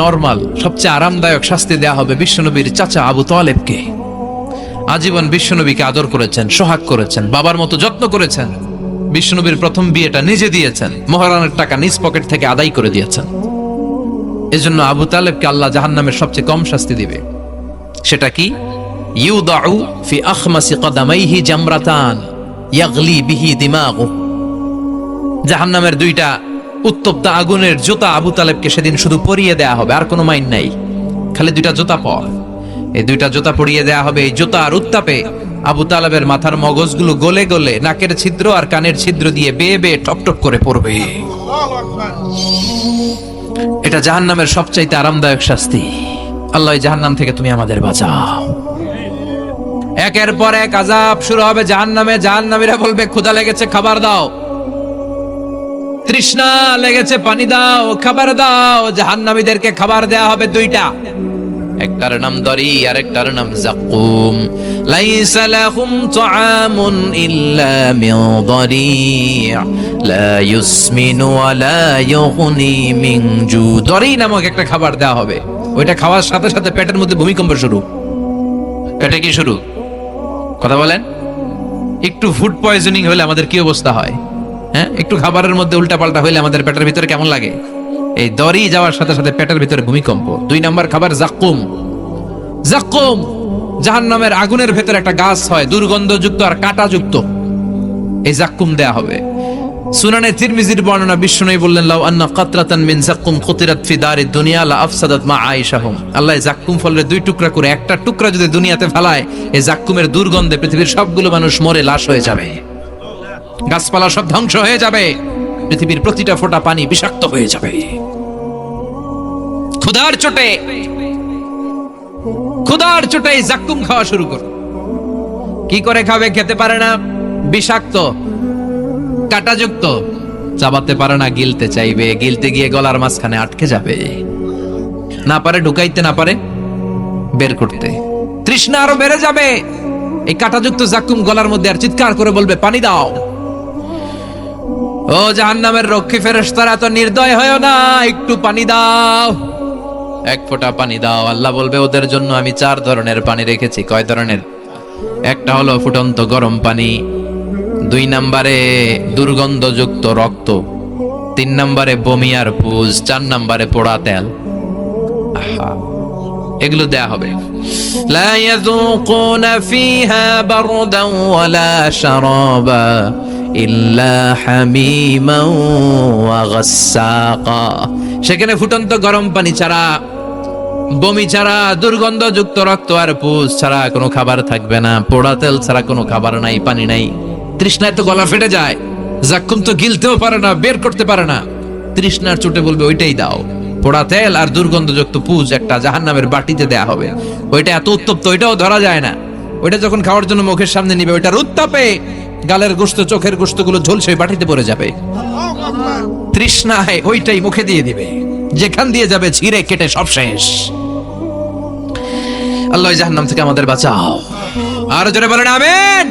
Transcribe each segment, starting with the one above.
Normal সবচেয়ে আরামদায়ক শাস্তি দেয়া হবে বিশ্বনবীর চাচা আবু তালেবকে। আজীবন বিশ্বনবীকে আদর করেছেন, সোহাগ করেছেন, বাবার মতো যত্ন করেছেন। বিশ্বনবীর প্রথম বিয়েটা নিজে দিয়েছেন, মহারানের টাকা নিজ পকেট থেকে আদায় করে দিয়েছেন। এজন্য আবু তালেবকে আল্লাহ জাহান্নামের সবচেয়ে কম শাস্তি দিবে। সেটা কি? ইউদাউ ফি আখমাসি কদামাইহি জামরাতান ইয়াগলি বিহি দিমাগু। জাহান্নামের দুইটা উত্তপ্ত আগুনের জুতা আবু তালেবকে সেদিন শুধু পরিয়ে দেয়া হবে, আর কোনো মাইন নাই, খালি দুইটা জুতা পর। এই দুইটা জুতা পরিয়ে দেয়া হবে। এই জুতার উত্তাপে আবু তালেবের মাথার মগজগুলো গলে গলে নাকের ছিদ্র আর কানের ছিদ্র দিয়ে বেয়ে বেয়ে টপটপ করে পড়বে। এটা জাহান্নামের সবচাইতে আরামদায়ক শাস্তি। আল্লাহ জাহান্নাম থেকে তুমি আমাদের বাঁচাও। একের পর এক আযাব শুরু হবে জাহান্নামে। জাহান্নামীরা বলবে ক্ষুধা লেগেছে, খাবার দাও। তৃষ্ণা লেগেছে, পানি দাও, খাবার দাও। জাহান্নামীদেরকে খাবার দেয়া হবে দুইটা, একটার নাম দরি আর একটার নাম যাকুম। লাইসা লাহুম তুআমুন ইল্লা মিন দরি' লা ইউসমিনু ওয়া লা ইউগনি মিন জু। দরি নামক একটা খাবার দেয়া হবে। ওইটা খাওয়ার সাথে সাথে পেটের মধ্যে ভূমিকম্প শুরু। পেটে কি শুরু? কথা বলেন। একটু ফুড পয়জনিং হলে আমাদের কি অবস্থা হয়? হ্যাঁ, একটু খাবারের মধ্যে উল্টাপাল্টা হইলে আমাদের পেটের ভিতরে কেমন লাগে? এই দড়ি যাওয়ার সাথে সাথে পেটের ভিতরে ভূমিকম্প। 2 নাম্বার খাবার যাকুম। যাকুম জাহান্নামের আগুনের ভেতরে একটা গাছ হয়, দুর্গন্ধযুক্ত আর কাঁটাযুক্ত। এই যাকুম দেয়া হবে। সুনানে তিরমিজির বর্ণনা, বিশ্বনবী বললেন লাউ আন্না কাতরাতান মিন যাকুম কুতিরাত ফি দারিদ দুনিয়া লা আফসাদাত মা আয়েশাহুম। আল্লাহ যাকুম ফলের 2 টুকরা করে, একটা টুকরা যদি দুনিয়াতে ফেলায়, এই যাকুমের দুর্গন্ধে পৃথিবীর সবগুলো মানুষ মরে লাশ হয়ে যাবে, গাছপালা সব ধ্বংস হয়ে যাবে, পৃথিবীর প্রতিটা ফোঁটা পানি বিষাক্ত হয়ে যাবে। ক্ষুধার চোটে জাক্কুম খাওয়া শুরু করো। কি করে খাবে? খেতে পারে না, বিষাক্ত, কাঁটাযুক্ত, চাবাতে পারে না, গিলতে চাইবে, গিলতে গিয়ে গলার মাঝখানে আটকে যাবে, না পারে ঢুকাইতে, না পারে বের করতে। তৃষ্ণা আরো বেড়ে যাবে। এই কাঁটাযুক্ত জাক্কুম গলার মধ্যে আর চিৎকার করে বলবে পানি দাও। ও জাহান্নামের রক্ষী ফেরেশতারা, তো নির্দয় হয়ো না, একটু পানি দাও, এক ফোঁটা পানি দাও। আল্লাহ বলবে ওদের জন্য আমি 4 ধরনের পানি রেখেছি। কয় ধরনের? একটা হলো ফুটন্ত গরম পানি, 2 নম্বরে দুর্গন্ধযুক্ত রক্ত, 3 নম্বরে বমি আর পুজ, 4 নম্বরে পোড়া তেল। এগুলো দেয়া হবে। লা ইয়াযুকুনা ফিহা বারদান ওয়ালা শারাবা ইল্লা হামিমান ওয়া গাসসাকা। সেখানে ফুটন্ত গরম পানি ছাড়া, বমি ছাড়া, দুর্গন্ধযুক্ত রক্ত আর পুজ ছাড়া কোনো খাবার থাকবে না, পোড়া তেল ছাড়া কোনো খাবার নাই, পানি নাই। তৃষ্ণায় তো গলা ফেটে যায়, জাক্কুম তো গিলতেও পারে না, বের করতে পারে না। তৃষ্ণার চোটে বলবে ওইটাই দাও। পোড়া তেল আর দুর্গন্ধযুক্ত পুজ একটা জাহান্নামের বাটিতে দেয়া হবে। ওইটা এত উত্তপ্ত, ওইটাও ধরা যায় না। ওইটা যখন খাওয়ার জন্য মুখের সামনে নিবে, ওইটার উত্তাপে গালের গোশত, চোখের গোশতগুলো ঝলসে বাটিতে পড়ে যাবে। তৃষ্ণায় ওইটাই মুখে দিয়ে দিবে, যেখান দিয়ে যাবে ছিঁড়ে কেটে সব শেষ। আল্লাহ জাহান্নাম থেকে আমাদের বাঁচাও। আর জোরে বলেন আমিন।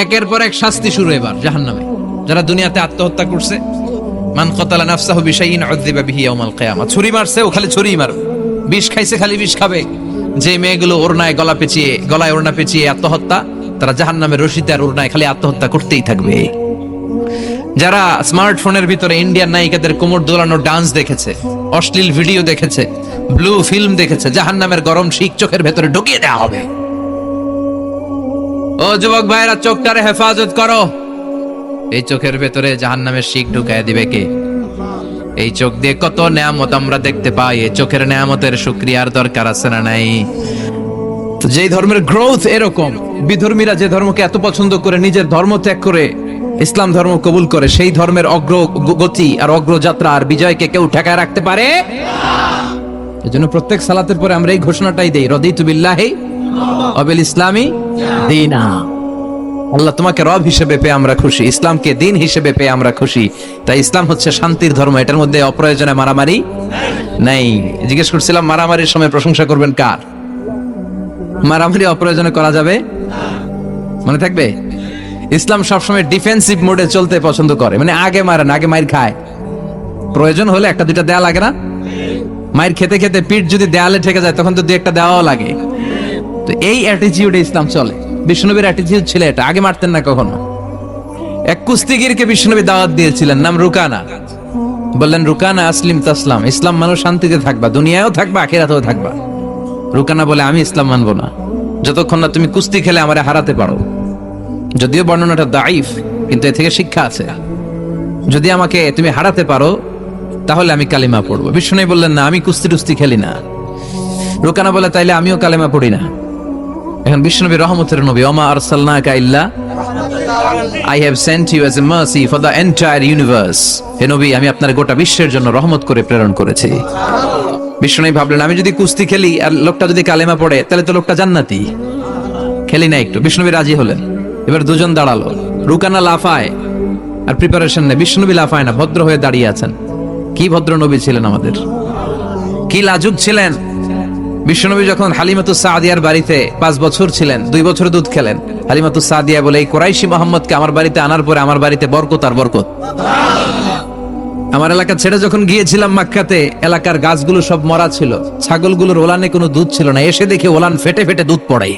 একের পর এক শাস্তি শুরু এবার জাহান্নামে। যারা দুনিয়াতে আত্মহত্যা করছে, মান কাতালা নাফসাহু বিশাইইন উযযিবা বিহি ইয়াওমাল কিয়ামা। ছুরি মারছে, ও খালি ছুরিই মারবে। বিষ খাইছে, খালি বিষ খাবে। যে মেয়েগুলো ওড়নায় গলায় ওড়না পেঁচিয়ে আত্মহত্যা, তারা জাহান্নামের রশিতে আর ওড়নায় খালি আত্মহত্যা করতেই থাকবে। যারা স্মার্টফোনের ভিতরে ইন্ডিয়ান নায়িকাদের কোমর দোলানো ডান্স দেখেছে, অশ্লীল ভিডিও দেখেছে, ব্লু ফিল্ম দেখেছে, জাহান্নামের গরম শিক চোখের ভেতরে ঢুকিয়ে দেওয়া হবে। ও যুবক ভাইরা, চোখটারে হেফাজত করো। এই চোখের ভেতরে জাহান্নামের শিক ঢুকায় দিবে কে? এই চোখ দিয়ে কত নেয়ামত আমরা দেখতে পাই। এই চোখের নেয়ামতের শুকরিয়ার দরকার আছে না নাই? তো যেই ধর্মের গ্রোথ এরকম, বিধর্মীরা যে ধর্মকে এত পছন্দ করে নিজের ধর্ম ত্যাগ করে ইসলাম ধর্ম কবুল করে, সেই ধর্মের অগ্রগতি আর অগ্রযাত্রা আর বিজয়কে কেউ ঠেকায় রাখতে পারে না। এজন্য প্রত্যেক সালাতের পরে আমরা এই ঘোষণাটাই দেই, রদিতু বিল্লাহি ওয়া বিল ইসলামি দীনা। আল্লাহ তোমাকে রব হিসেবে পেয়ে আমরা খুশি, ইসলামকে দিন হিসেবে পেয়ে আমরা খুশি। তাই ইসলাম হচ্ছে শান্তির ধর্ম, এটার মধ্যে অপ্রয়োজনে মারামারি নাই। জিজ্ঞেস করছিলাম মারামারির সময় প্রশংসা করবেন কার? মারামারি অপ্রয়োজনে করা যাবে, মনে থাকবে। ইসলাম সবসময় ডিফেন্সিভ মোডে চলতে পছন্দ করে, মানে আগে মারেন, আগে মাইর খায়, প্রয়োজন হলে একটা দুইটা দেয়া লাগে না? মায়ের খেতে খেতে পিঠ যদি দেয়ালে ঠেকে যায় তখন তো দুই একটা দেওয়াও লাগে। তো এই অ্যাটিটিউডে ইসলাম চলে। বিষ্ণুনবীর অ্যাটিটিউড ছিল এটা, আগে মারতেন না কখনো। এক কুস্তিগিরকে বিষ্ণুনবী দাওয়াত দিয়েছিলেন, নাম রুকানা। বললেন, রুকানা আসলিম তাসলাম, ইসলাম মানো শান্তিতে থাকবা, দুনিয়ায়ও থাকবা আখিরাতেও থাকবা। রুকানা বলে, আমি ইসলাম মানবো না যতক্ষণ না তুমি কুস্তি খেলে আমারে হারাতে পারো। যদিও বর্ণনাটা দাইফ, কিন্তু এ থেকে শিক্ষা আছে। যদি আমাকে তুমি হারাতে পারো তাহলে আমি কালিমা পড়বো। বিষ্ণুনবী বললেন, না, আমি কুস্তি টুস্তি খেলি না। রুকানা বলে, তাইলে আমিও কালিমা পড়ি না। এখন বিষ্ণুনবী রহমতের নবী, ওমা আরসালনাকা ইল্লা I have sent you as a mercy for the entire universe. হে নবী, আমি আপনার গোটা বিশ্বের জন্য রহমত করে প্রেরণ করেছি। বিষ্ণুনবী ভাবলেন, আমি যদি কুস্তি খেলি আর লোকটা যদি কালেমা পড়ে তাহলে তো লোকটা জান্নাতি। খেলি না একটু। বিষ্ণুনবী রাজি হলেন। এবার দুজন দাঁড়ালো, রুকানা লাফায় আর প্রিপারেশন নেই, বিষ্ণুনবী লাফায় না, ভদ্র হয়ে দাঁড়িয়ে আছেন। কি ভদ্র নবী ছিলেন আমাদের, কি লাজুক ছিলেন। বিশ্বনবী যখন হালিমাতুস সাদিয়ার বাড়িতে 5 বছর ছিলেন, 2 বছর দুধ খেলেন। হালিমাতুস সাদিয়া বলে, এই কুরাইশি মোহাম্মদকে আমার বাড়িতে আনার পরে আমার বাড়িতে বরকত আর বরকত। আমার এলাকা ছেড়ে যখন গিয়েছিলাম মক্কাতে, এলাকার গাছগুলো সব মরা ছিল, ছাগলগুলোর ওলানে কোনো দুধ ছিল না। এসে দেখে ওলান ফেটে ফেটে দুধ পড়ে।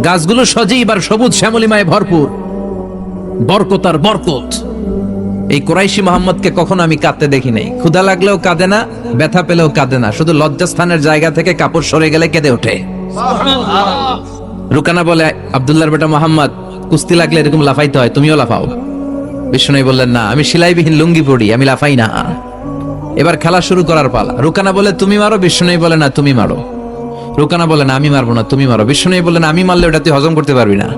গাছগুলো সজীব আর সবুজ শ্যামলিমায় ভরপুর, বরকত আর বরকত। এই কুরাইশি মোহাম্মদকে কখনো আমি কাঁদতে দেখি নাই। ক্ষুধা লাগলেও কাঁদে না, ব্যথা পেলেও কাঁদে না, শুধু লজ্জাস্থানের জায়গা থেকে কাপড় সরে গেলে কেঁদে ওঠে। রুকানা বলে, আব্দুল্লাহর বেটা মোহাম্মদ, কুস্তি লাগলে এরকম লাফাইতে হয়, তুমিও লাফাও। বিষ্ণুনবী বললেন, না, আমি সেলাইবিহীন লুঙ্গি পরি, আমি লাফাই না। এবার খেলা শুরু করার পালা। রুকানা বলে, তুমি মারো। বিষ্ণুনবী বলে, না, তুমি মারো। রুকানা বলে, না, আমি মারবো না, তুমি মারো। বিষ্ণুনবী বললেন, আমি মারলে ওটা তুই হজম করতে পারবি না,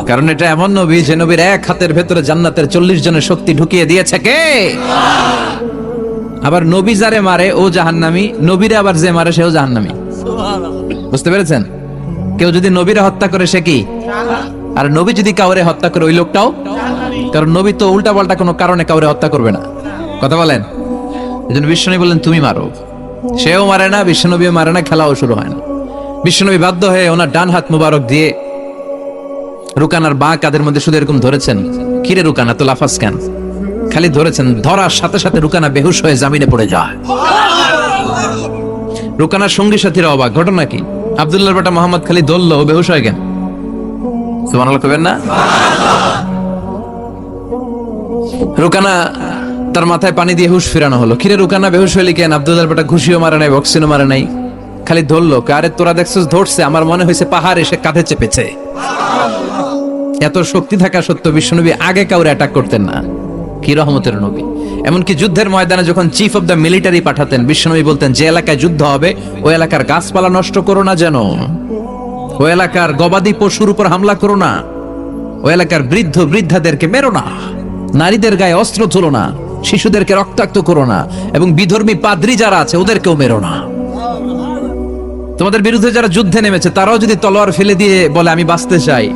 কারণ এটা এমন নবী যে নবীর এক হাতের ভেতরে জান্নাতের 40 জনের শক্তি ঢুকিয়ে দিয়েছে কে? আবার নবী যারে মারে ও জাহান্নামী, নবীরে আবার যে মারে সেও জাহান্নামী। বুঝতে পেরেছেন? কেউ যদি নবীরে হত্যা করে সে কি? আর নবী যদি কাউরে হত্যা করে ওই লোকটাও, কারণ নবী তো উল্টা পাল্টা কোনো কারণে কাউরে হত্যা করবে না। কথা বলেন? এজন্য বিশ্বনবী বললেন, তুমি মারো। সেও মারে না, বিশ্বনবীও মারে না, খেলাও শুরু হয় না। বিশ্বনবী বাধ্য হয়ে ওনার ডান হাত মুবারক দিয়ে রুকানার বাঁ কাঁধের মধ্যে শুধু এরকম ধরেছেন। কিরে রুকানা, তো লাফাস কেন? খালি ধরেছেন, ধরার সাথে সাথে রুকানা বেহুশ হয়ে জামিনে পড়ে যায়। রুকানার সঙ্গী সাথীরা অবাক, ঘটনা কি? আব্দুল্লাহর বেটা মোহাম্মদ খালি দললো, বেহুশ হয়ে গেল। সুবহানাল্লাহ কইবেন না? রুকানা, তার মাথায় পানি দিয়ে হুশ ফেরানো হলো। কিরে রুকানা, বেহুশ হইলি কেন? আব্দুল্লাহর বেটা ঘুষিও মারে নাই, বক্সিনও মারে নাই, খালি ধরলো। আরে তোরা দেখছিস ধরছে, আমার মনে হয়েছে পাহাড় এসে কাঁধে চেপেছে। এত শক্তি থাকা সত্ত্বেও বিশ্বনবী আগে কাউরে অ্যাটাক করতেন না। কি রহমতের নবী! এমনকি যুদ্ধের ময়দানে যখন চিফ অফ দ্য মিলিটারি পাঠাতেন, বিশ্বনবী বলতেন, যে এলাকায় যুদ্ধ হবে ওই এলাকার গাছপালা নষ্ট করো না, যেন ওই এলাকার গবাদি পশুর উপর হামলা করো না, ওই এলাকার বৃদ্ধ বৃদ্ধাদেরকে মেরো না, নারীদের গায়ে অস্ত্র তোলো না, শিশুদেরকে রক্তাক্ত করো না, এবং বিধর্মী পাদ্রী যারা আছে ওদেরকেও মেরো না। তোমাদের বিরুদ্ধে যারা যুদ্ধে নেমেছে তারাও যদি তলোয়ার ফেলে দিয়ে বলে, আমি বাঁচতে চাই,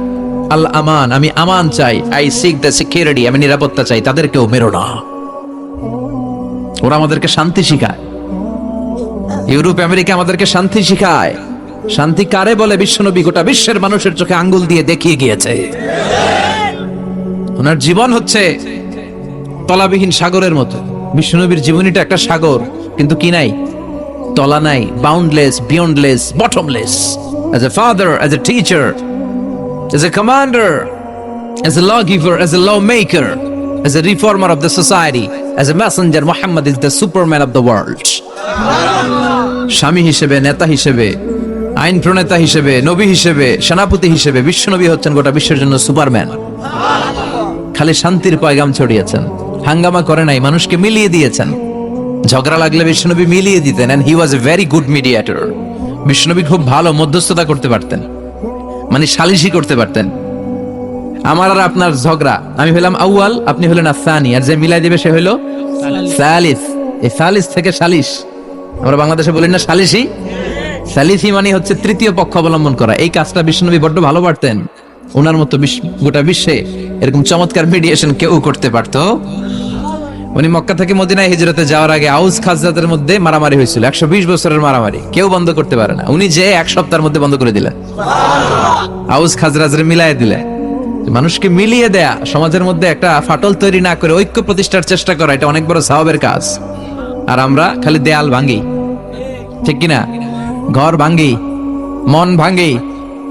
আল আমান, আমি আমান চাই, আই সিক দ্য সিকিউরিটি, আমি নিরাপত্তা চাই, তাদেরকেও মেরো না। ওরা আমাদেরকে শান্তি শিখায়। ইউরোপ আমেরিকা আমাদেরকে শান্তি শিখায়। শান্তি কারে বলে বিশ্বনবী গোটা বিশ্বের মানুষের চোখে আঙ্গুল দিয়ে দেখিয়ে গিয়েছে। ওনার জীবন হচ্ছে তলাবিহীন সাগরের মতো। বিশ্বনবীর জীবনীটা একটা সাগর, কিন্তু কি নাই? তলা নাই, boundless, beyondless, bottomless. As a father, as a teacher, as a commander, as a lawgiver, as a lawmaker, as a reformer of the society, as a messenger, Muhammad is the superman of the world. স্বামী হিসেবে, নেতা হিসেবে, আইন প্রণেতা হিসেবে, নবী হিসেবে, সেনাপতি হিসেবে বিশ্বনবী হচ্ছেন গোটা বিশ্বের জন্য সুপারম্যান। খালি শান্তির পয়গাম ছড়িয়েছেন, হাঙ্গামা করে নাই, মানুষকে মিলিয়ে দিয়েছেন। ঝগড়া লাগলে বিশ্বনবী মিলিয়ে দিতেন, and he was a very good mediator. বিশ্বনবী খুব ভালো মধ্যস্থতা করতে পারতেন, মানে সালিশি করতে পারতেন। আমার আর আপনার ঝগড়া, আমি হইলাম আউয়াল, আপনি হলেন আসানি, আর যে মিলাই দিবে সে হইল সালিস। এই সালিস থেকে সালিশ, আমরা বাংলাদেশে বলি না সালিশি? সালিসি মানে হচ্ছে তৃতীয় পক্ষ অবলম্বন করা। এই কাজটা বিশ্বনবী বড্ড ভালো পারতেন। ওনার মতো গোটা বিশ্বে এরকম চমৎকার মিডিয়েশন কেউ করতে পারতো? উনি মক্কা থেকে মদিনায় হিজরতে যাওয়ার আগে আউস খাজরাতের মধ্যে মারামারি হয়েছিল, 120 বছরের মারামারি, কেউ বন্ধ করতে পারে না। উনি যে 1 সপ্তাহের মধ্যে বন্ধ করে দিলেন, আউস খাজরাজের মিলায় দিলেন। মানুষকে মিলিয়ে দেয়া, সমাজের মধ্যে একটা ফাটল তৈরি না করে ঐক্য প্রতিষ্ঠার চেষ্টা করা, এটা অনেক বড় সওয়াবের কাজ। আর আমরা খালি দেয়াল ভাঙি, ঠিক কিনা? ঘর ভাঙি, মন ভাঙি,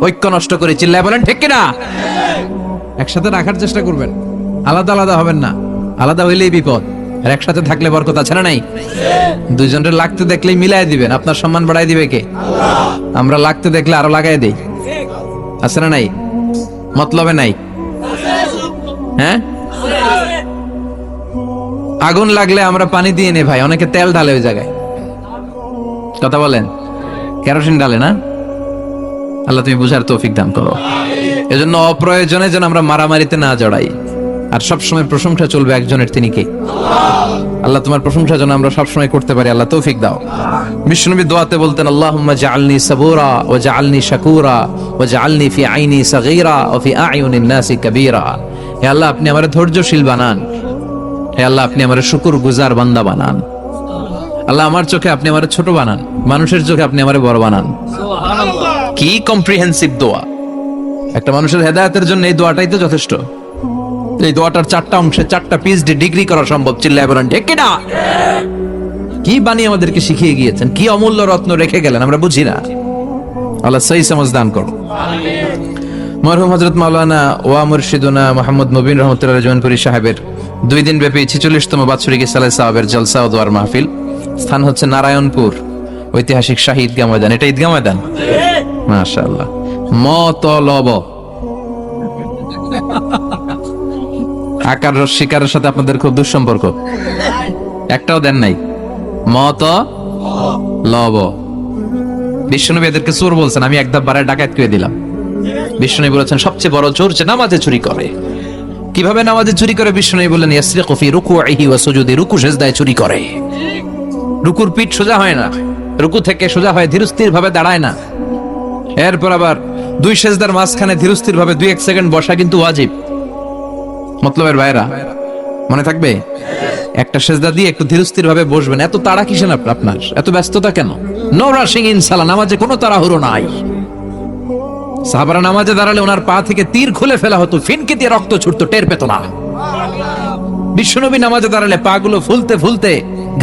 ঐক্য নষ্ট করে, চিল্লায় বলেন ঠিক কিনা? একসাথে রাখার চেষ্টা করবেন, আলাদা আলাদা হবেন না। আলাদা হইলেই বিপদ, আর একসাথে থাকলে বরকত আছে না নাই? দুইজনের লাগতে দেখলেই মিলাই দিবেন, আপনার সম্মান বাড়াই দিবে কে? আমরা লাগতে দেখলে আরো লাগাই দেই, আছে না নাই? মতলবে নাই, হ্যাঁ? আগুন লাগলে আমরা পানি দিয়ে নে ভাই, অনেকে তেল ঢালে ওই জায়গায়, কথা বলেন, কেরোসিন ঢালে না। আল্লাহ তুমি বুঝার তৌফিক দান করো। এজন্য অপ্রয়োজনে যেন আমরা মারামারিতে না জড়াই। আর সবসময় প্রশংসা চলবে একজনের, তিনি কে? আল্লাহ তোমার প্রশংসা যেন আমরা সবসময় করতে পারি, আল্লাহ তৌফিক দাও। বিশ্বনবী দোয়াতে বলতেন, আল্লাহুম্মা জাআলনি সাবুরা ওয়া জাআলনি শাকুরা ওয়া জাআলনি ফি আইনি সাগীরা ওয়া ফি আ'য়ুনিন নাসি কাবীরা। হে আল্লাহ, আপনি আমারে ধৈর্যশীল বানান। হে আল্লাহ, আপনি আমারে শুকরগুজার বান্দা বানান। আল্লাহ, আমার চোখে আপনি আমারে ছোট বানান, মানুষের চোখে আপনি আমারে বড় বানান। কি কম্প্রিহেন্সিভ দোয়া! একটা মানুষের হেদায়েতের জন্য এই দোয়াটাই তো যথেষ্ট। এই দোয়াটার 4টা অংশে 4টা পিএইচডি ডিগ্রি করা সম্ভব, চিল্লায় বলেন ঠিক কিনা? কি বানিয়ে আমাদেরকে শিখিয়ে গিয়েছেন, কি অমূল্য রত্ন রেখে গেলেন, আমরা বুঝি না। আল্লাহ সহি সমঝ দান করো। মরহুম হযরত মাওলানা ওয়া মুর্শিদুনা মুহাম্মদ মুবিন রহমাতুল্লাহ জওয়ানপুরী সাহেবের 2 দিন ব্যাপী 46তম বাৎসরিক ইসালে সাহাবের জলসা ও দোয়ার মাহফিল। স্থান হচ্ছে নারায়ণপুর, ঐতিহাসিক শাহী ঈদগাহ ময়দান। এটা ঈদগাহ ময়দান, মাশাআল্লাহ। মতলব আকার রস্বীকারের সাথে আপনাদের খুব দুঃসম্পর্ক, একটাও দেন নাই। মতলব, বিশ্বনবী এদেরকে চোর বলছেন, আমি একদম বাড়ায় ডাকাত করে দিলাম। বিশ্বনবী বলেছেন সবচেয়ে বড় চোর যে নামাজে চুরি করে। কিভাবে নামাজে চুরি করে? বিশ্বনবী বললেন ইয়াসরিকু ফি রুকুইহি ওয়া সুজুদি, রুকু সিজদায় চুরি করে। রুকুর পিঠ সোজা হয় না, রুকু থেকে সোজা হয়, ধীরস্থির ভাবে দাঁড়ায় না। এরপর আবার 2 সিজদার মাঝখানে ধীরস্থির ভাবে 2-1 সেকেন্ড বসা কিন্তু ওয়াজিব। মতলবের ভাইরা মনে থাকবে, একটা সিজদা দিয়ে একটু ধীরস্থির ভাবে বসবেন। এত তাড়া কিসেন আপনার, এত ব্যস্ততা কেন? নো রাশিং ইন সালাহ, নামাজে কোনো তাড়াহুড়ো নাই। সাহাবারা নামাজে দাঁড়ালে ওনার পা থেকে তীর খুলে ফেলা হতো, ফিনকি দিয়ে রক্ত ছুটতো, টের পেত না। বিশ্বনবী নামাজে দাঁড়ালে পা গুলো ফুলতে ফুলতে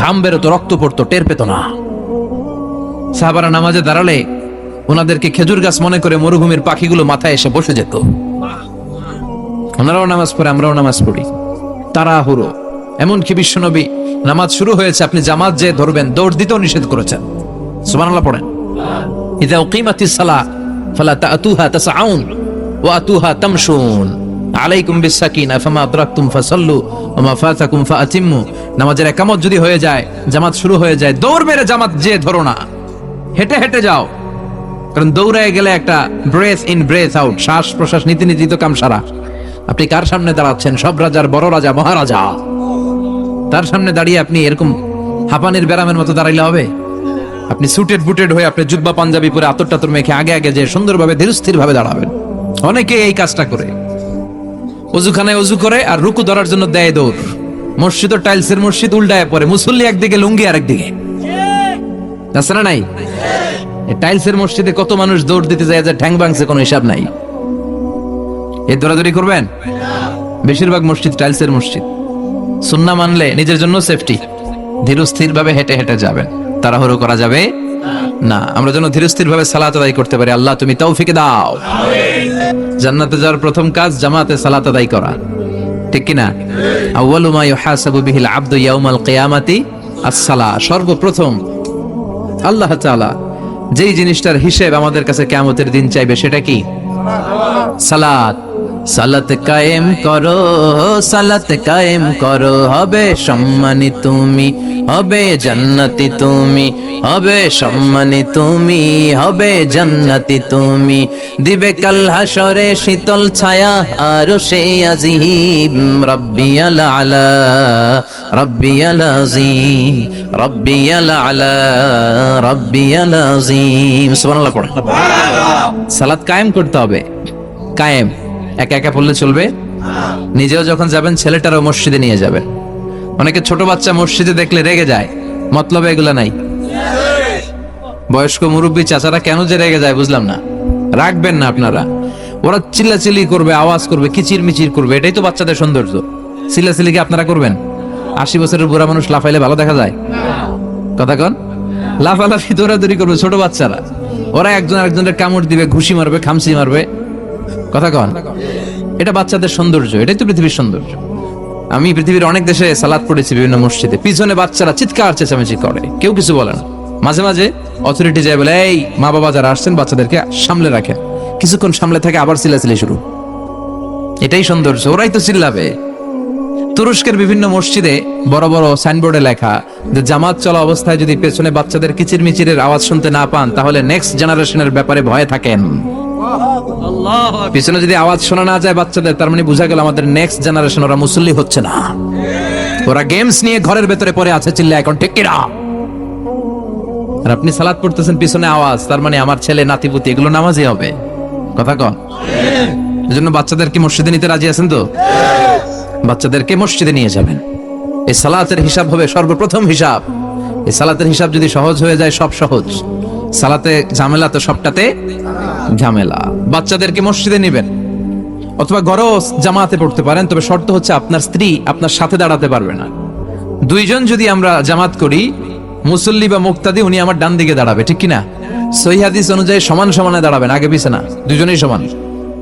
ঘাম বেরোতো, রক্ত পড়তো, টের পেত না। সাহাবারা নামাজে দাঁড়ালে ওনাদেরকে খেজুর গাছ মনে করে মরুভূমির পাখিগুলো মাথায় এসে বসে যেত। ওনারাও নামাজ পড়ে, আমরাও নামাজ পড়ি, তাড়াহুড়ো। এমনকি বিশ্বনবী নামাজ শুরু হয়েছে, আপনি জামাত যে ধরবেন, দৌড় দিতেও নিষেধ করেছেন। সুবহানাল্লাহ পড়েন। ইযা উকিমাতিস সালাহ ফালা তা'তুহা তাসআউন ওয়া আতুহা তামশুন আলাইকুম বিস-সাকিনা ফামা আদরাকতুম ফাসাল্লু ওয়া মা ফাতাকুম ফাআতিম্মু। নামাজের ইকামত যদি হয়ে যায়, জামাত শুরু হয়ে যায়, দৌড় মেরে জামাত যে ধরো না, হেঁটে হেঁটে যাও। কারণ দৌড়ায় গেলে একটা ব্রেথ ইন ব্রেথ আউট, শ্বাস প্রশ্বাস নিতে নিতে তো কাম সারা। আপনি কার সামনে দাঁড়াচ্ছেন? সব রাজার বড় রাজা, মহারাজা। তার সামনে দাঁড়িয়ে আপনি এরকম হাঁপানির ব্যারামের মতো দাঁড়াইলে হবে? আপনি সুটেড বুটেড হয়ে, আপনি জুব্বা পাঞ্জাবি পরে আতর টাতর মেখে আগে আগে যে সুন্দরভাবে ধীরস্থির ভাবে দাঁড়াবেন। অনেকে এই কাজটা করে, অজুখানায় অজু করে আর রুকু ধরার জন্য দেয় দৌড়। মসজিদ ও টাইলসের মসজিদ, উল্টায় পরে মুসল্লি একদিকে, লুঙ্গি আরেকদিকে, আছে না নাই? টাইলসের মসজিদে কত মানুষ দৌড় দিতে যায় যে ঠ্যাং ভাঙছে, কোনো হিসাব নাই। এই দৌড়াদৌড়ি করবেন? বেশিরভাগ মসজিদ টাইলসের মসজিদ। সুন্নাহ মানলে নিজের জন্য সেফটি, ধীরস্থির ভাবে হেঁটে হেঁটে যাবেন, তাড়াহুড়ো করা যাবে না। আমরা যেন ধীরস্থির ভাবে সালাত আদায় করতে পারি, আল্লাহ তুমি তৌফিক দাও। জান্নাতে যাওয়ার প্রথম কাজ জামাতে সালাত আদায় করা, ঠিক কিনা? আউয়ালু মা ইউহাসাবু বিহিল আবদু ইয়াউমাল কিয়ামাতি আস-সালাহ। সর্বপ্রথম আল্লাহ তাআলা যেই জিনিসটার হিসেব আমাদের কাছে কিয়ামতের দিন চাইবে, সেটা কি? সালাত। সালাত কায়েম করো, সালাত কায়েম করো, হবে সম্মানী তুমি, হবে জান্নাতি তুমি, হবে সম্মানী তুমি, হবে জান্নাতি তুমি। দিবে কাল হাসরে শীতল ছায়া আরশে আজিম, রাব্বিয়াল আলা রাব্বিয়াল আযীম, রাব্বিয়াল আলা রাব্বিয়াল আযীম। সুবহানাল্লাহ পড়ো। সালাত কায়েম করতে হবে। কায়েম একা একা পড়লে চলবে? নিজেও যখন যাবেন, ছেলেটারও মসজিদে নিয়ে যাবেন। অনেকে ছোট বাচ্চা মসজিদে দেখলে রেগে যায়, মতলব এগুলা নাই। বয়স্ক মুরব্বী চাচারা কেন যে রেগে যায় বুঝলাম না। রাখবেন না আপনারা। ওরা চিল্লাচিল্লি করবে, আওয়াজ করবে, কিচির মিচির করবে, এটাই তো বাচ্চাদের সৌন্দর্য। চিল্লাচিল্লি কি আপনারা করবেন? 80 বছরের বুড়া মানুষ লাফাইলে ভালো দেখা যায়? কথা কন। লাফালাফি দৌড়াদৌড়ি করবে ছোট বাচ্চারা, ওরা একজন আরেকজনের কামড় দিবে, ঘুষি মারবে, খামচি মারবে। কথা কন। এটা বাচ্চাদের সৌন্দর্য, এটাই তো পৃথিবীর সৌন্দর্য। আমি পৃথিবীর অনেক দেশে সালাত পড়েছি, বিভিন্ন মসজিদে পিছনে বাচ্চারা চিৎকার চেঁচামেচি করে, কেউ কিছু বলে না। মাঝে মাঝে অথরিটি যায় বলে, এই মা বাবা যারা আসছেন বাচ্চাদেরকে সামলে রাখেন। কিছুক্ষণ সামলে থাকে, আবার চিল্লাচিল্লি শুরু। এটাই সৌন্দর্য, ওরাই তো চিল্লাবে। তুরস্কের বিভিন্ন মসজিদে বড় বড় সাইনবোর্ডে লেখা যে জামাত চলা অবস্থায় যদি পেছনে বাচ্চাদের কিচির মিচিরের আওয়াজ শুনতে না পান তাহলে নেক্সট জেনারেশনের ব্যাপারে ভয়ে থাকেন। পিছনে যদি আওয়াজ শোনা না যায় বাচ্চাদের, তার মানে বোঝা গেল আমাদের নেক্সট জেনারেশন ওরা মুসল্লি হচ্ছে না, ওরা গেমস নিয়ে ঘরের ভেতরে পড়ে আছে, চিল্লা এখন ঠিক কিনা। আর আপনি সালাত পড়তেছেন, পিছনে আওয়াজ, তার মানে আমার ছেলে নাতিপুতি এগুলো নামাজি হবে। কথা কন। এজন্য বাচ্চাদেরকে মসজিদে নিতে রাজি আছেন তো? বাচ্চাদেরকে মসজিদে নিয়ে যাবেন। এই সালাতের হিসাব হবে সর্বপ্রথম হিসাব। এই সালাতের হিসাব যদি সহজ হয়ে যায়, সব সহজ। সালাতে ঝামেলা তো সবটাতে ঝামেলা। বাচ্চাদেরকে মসজিদে নিবেন, অথবা ঘরেও জামাতে পড়তে পারেন, তবে শর্ত হচ্ছে আপনার স্ত্রী আপনার সাথে দাঁড়াতে পারবে না। দুইজন যদি আমরা জামাত করি, মুসল্লি বা মুক্তাদি, উনি আমার ডান দিকে দাঁড়াবে, ঠিক কিনা? সহিহ হাদিস অনুযায়ী সমান সমানে দাঁড়াবেন, আগে পিছে না, দুজনেই সমান।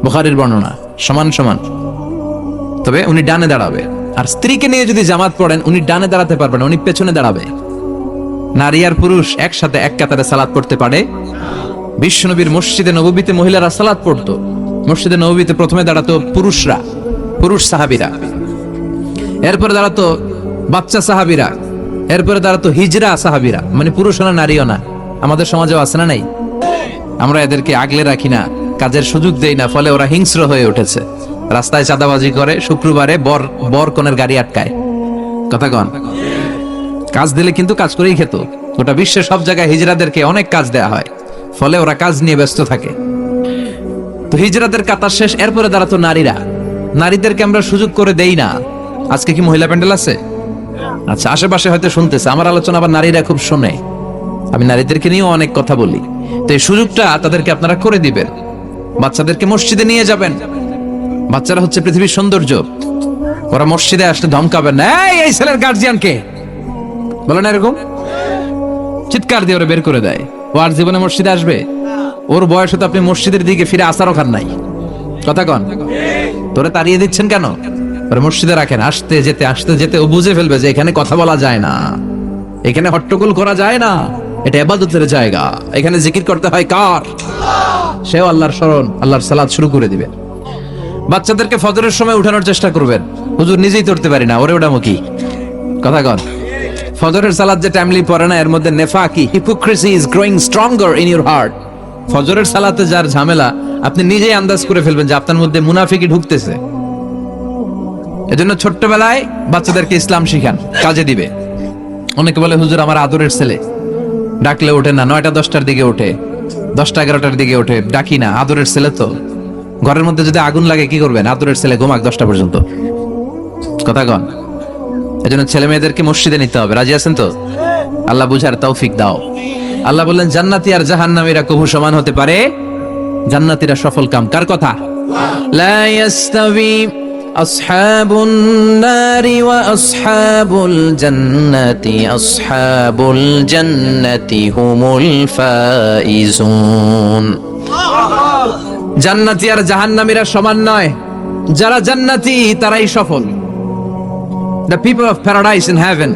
বুখারীর বর্ণনা, সমান সমান, তবে উনি ডানে দাঁড়াবে। আর স্ত্রীকে নিয়ে যদি জামাত পড়েন, উনি ডানে দাঁড়াতে পারবেন না, উনি পেছনে দাঁড়াবে। নারী আর পুরুষ একসাথে এক কাতারে সালাত পড়তে পারে। বিশ্বনবীর মসজিদে নববীতে মহিলারা সালাত পড়তো। মসজিদে নববীতে প্রথমে দাঁড়াতো পুরুষরা, পুরুষ সাহাবীরা, এরপরে দাঁড়াতো বাচ্চা সাহাবীরা, এরপরে দাঁড়াতো হিজরা সাহাবীরা, মানে পুরুষও না নারীও না। আমাদের সমাজেও আছে না নাই? আমরা এদেরকে আগলে রাখি না, কাজের সুযোগ দেই না, ফলে ওরা হিংস্র হয়ে উঠেছে। রাস্তায় চাঁদাবাজি করে, শুক্রবারে বর কনের গাড়ি আটকায়। কথা কন। কাজ দিলে কিন্তু কাজ করেই খেত। গোটা বিশ্বের সব জায়গায় হিজরাদেরকে অনেক কাজ দেয়া হয়, ফলে ওরা কাজ নিয়ে ব্যস্ত থাকে। তো হিজরাদের কাতার শেষ, এরপরে দাঁড়াতো নারীরা। নারীদেরকে আমরা সুযোগ করে দেই না। আজকে কি মহিলা প্যান্ডেল আছে? আচ্ছা, আশেপাশে হয়তো শুনতেছে আমার আলোচনা, আবার নারীরা খুব শোনে। আমি নারীদেরকে নিয়েও অনেক কথা বলি। তো এই সুযোগটা তাদেরকে আপনারা করে দিবেন। বাচ্চাদেরকে মসজিদে নিয়ে যাবেন। বাচ্চারা হচ্ছে পৃথিবীর সৌন্দর্য। ওরা মসজিদে আসলে ধমকাবেন না, এই ছেলের গার্জিয়ান কে, বলে না এরকম, চিৎকার দিয়ে ওরা বের করে দেয়। ও আর জীবনে মসজিদে আসবে? ওর বয়সে তো আপনি মসজিদের দিকে ফিরে আসারও খান নাই। কথা কন। তোরে তাড়িয়ে দিচ্ছেন কেন? ওরা মসজিদে রাখেন। আসতে যেতে ও বুঝে ফেলবে যে এখানে কথা বলা যায় না, এখানে হট্টগোল করা যায় না, এটা ইবাদতের জায়গা, এখানে জিকির করতে হয় কার? সেও আল্লাহর স্মরণ, আল্লাহর সালাত শুরু করে দিবে। বাচ্চাদেরকে ফজরের সময় উঠানোর চেষ্টা করবেন। হুজুর নিজেই করতে পারি না, ওরে ওটা মুখী। কথা কন। ফজরের সালাত যে টাইমলি পড়ে না, এর মধ্যে নেফাকি, hypocrisy is growing stronger in your heart. ফজরের সালাতে যার ঝামেলা, আপনি নিজেই আন্দাজ করে ফেলবেন যে আপনার মধ্যে মুনাফিকি ঢুকতেছে। এজন্য ছোট্টবেলায় বাচ্চাদেরকে ইসলাম শিখান, কাজে দিবে। অনেকে বলে হুজুর আমার আদরের ছেলে, ডাকলে ওঠে না, 9টা 10টার দিকে ওঠে, 10টা 11টার দিকে ওঠে, ডাকি না, আদরের ছেলে তো। ঘরের মধ্যে যদি আগুন লাগে কি করবেন? আদরের ছেলে ঘুমাক 10টা পর্যন্ত। কথা কন। এজন্য ছেলে মেয়েদেরকে মসজিদে নিতে হবে। রাজি আছেন তো? আল্লাহ বুঝার তৌফিক দাও। আল্লাহ বললেন জান্নাতি আর জাহান্নামীরা কবু সমান হতে পারে? জান্নাতীরা সফল কাম। কার কথা? লা ইয়াস্তাবি আসহাবুন নারি ওয়া আসহাবুল জান্নাতি আসহাবুল জান্নাতি হুমুল ফাইজুন। জান্নাতি আর জাহান্নামীরা সমান নয়। যারা জান্নাতি তারাই সফল। The people of paradise in heaven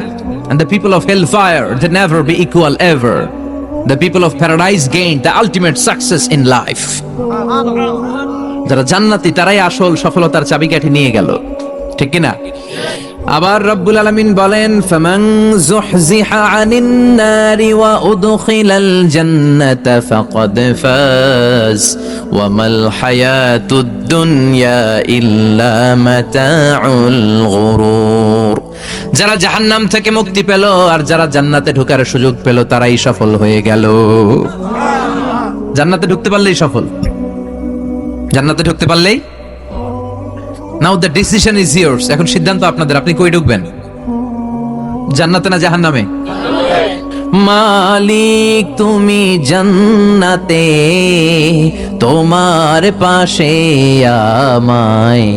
and the people of hellfire, they never be equal ever. The people of paradise gain the ultimate success in life. যারা জান্নাতি তারাই আসল সফলতার চাবিকাঠি নিয়ে গেল, ঠিক কি না? আবার রব্বুল আলামিন বলেন ফামান যুহজিহা আনিন নারি ওয়া উদখিলাল জান্নাতা ফাকাদ ফাজ ওয়া মাল হায়াতুদ দুনিয়া ইল্লা মাতাউল গুরুর। যারা জাহান্নাম থেকে মুক্তি পেল আর যারা জান্নাতে ঢোকার সুযোগ পেল তারাই সফল হয়ে গেল। জান্নাতে ঢুকতে পারলেই সফল। জান্নাতে ঢুকতে পারলেই। নাও দ্য ডিসিশন ইজ ইয়ার্স। এখন সিদ্ধান্ত আপনাদের, আপনি কই ঢুকবেন? জান্নাতে না জাহান্নামে? মালিক তুমি জান্নাতে, তোমার পাশে আমায়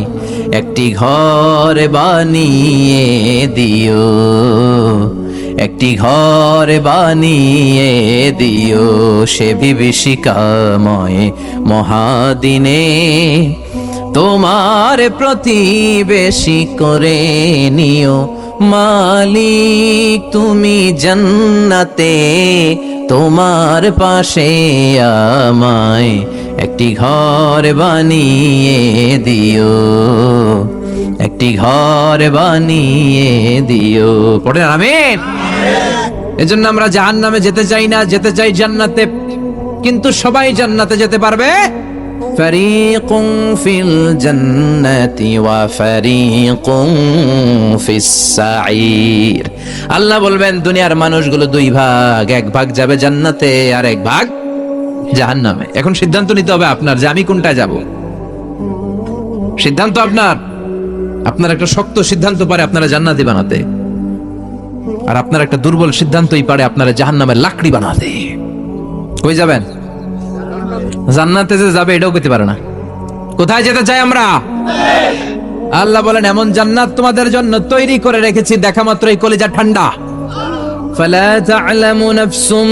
একটি ঘর বানিয়ে দিও, একটি ঘর বানিয়ে দিও সে বিভীষিকাময় মহাদিনে, তোমার প্রতিবেশী করে নিও। মালিক তুমি জান্নাতে, তোমার পাশে আমায় একটি ঘর বানিয়ে দিও, একটি ঘর বানিয়ে দিও। পড়ে আমিন। এজন্য আমরা জাহান্নামে যেতে চাই না, যেতে চাই জান্নাতে। কিন্তু সবাই জান্নাতে যেতে পারবে? ফারিকুন ফিল জান্নাতি ওয়া ফারিকুন ফিস সাঈর। আল্লাহ বলবেন দুনিয়ার মানুষগুলো দুই ভাগ, এক ভাগ যাবে জান্নাতে আর এক ভাগ জাহান্নামে। এখন সিদ্ধান্ত নিতে হবে আপনার যে আমি কোনটায় যাব। সিদ্ধান্ত আপনার। আপনার একটা শক্ত সিদ্ধান্ত পারে আপনারা জান্নাতি বানাতে, আর আপনার একটা দুর্বল সিদ্ধান্তই পারে আপনারা জাহান্নামের লাকড়ি বানাতে। কই যাবেন? জান্নাতে যে যাবে এটাও কইতে পারে না। কোথায় যেতে চাই আমরা? আল্লাহ বলেন এমন জান্নাত তোমাদের জন্য তৈরি করে রেখেছি, দেখা মাত্রই কলিজা ঠান্ডা। ফালা তা'লামু নাফসুম